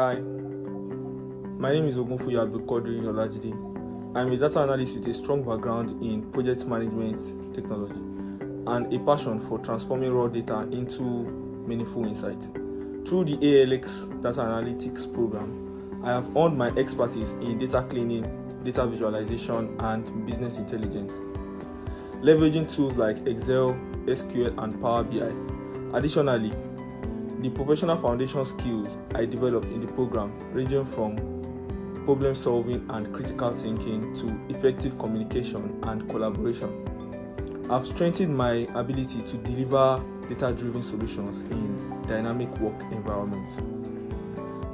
Hi, my name is Ogunfuyi Abdul-Qadri Olajide. I'm a data analyst with a strong background in project management technology and a passion for transforming raw data into meaningful insight. Through the ALX Data Analytics program, I have honed my expertise in data cleaning, data visualization, and business intelligence, leveraging tools like Excel, SQL, and Power BI. Additionally, the professional foundation skills I developed in the program, ranging from problem solving and critical thinking to effective communication and collaboration, have strengthened my ability to deliver data-driven solutions in dynamic work environments.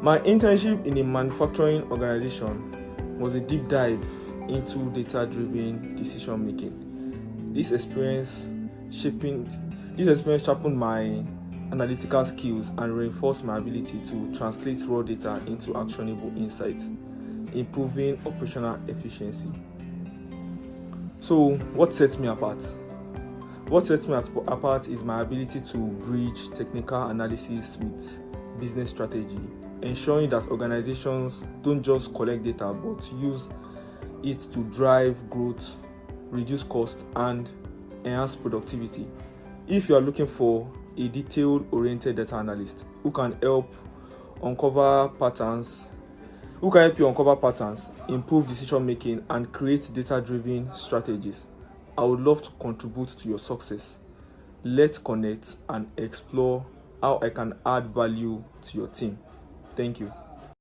My internship in a manufacturing organization was a deep dive into data-driven decision making. This experience sharpened my analytical skills and reinforced my ability to translate raw data into actionable insights, improving operational efficiency. So, what sets me apart? What sets me apart is my ability to bridge technical analysis with business strategy, ensuring that organizations don't just collect data but use it to drive growth, reduce cost, and enhance productivity. If you are looking for a detail-oriented data analyst who can help you uncover patterns, improve decision making, and create data-driven strategies, I would love to contribute to your success. Let's connect and explore how I can add value to your team. Thank you.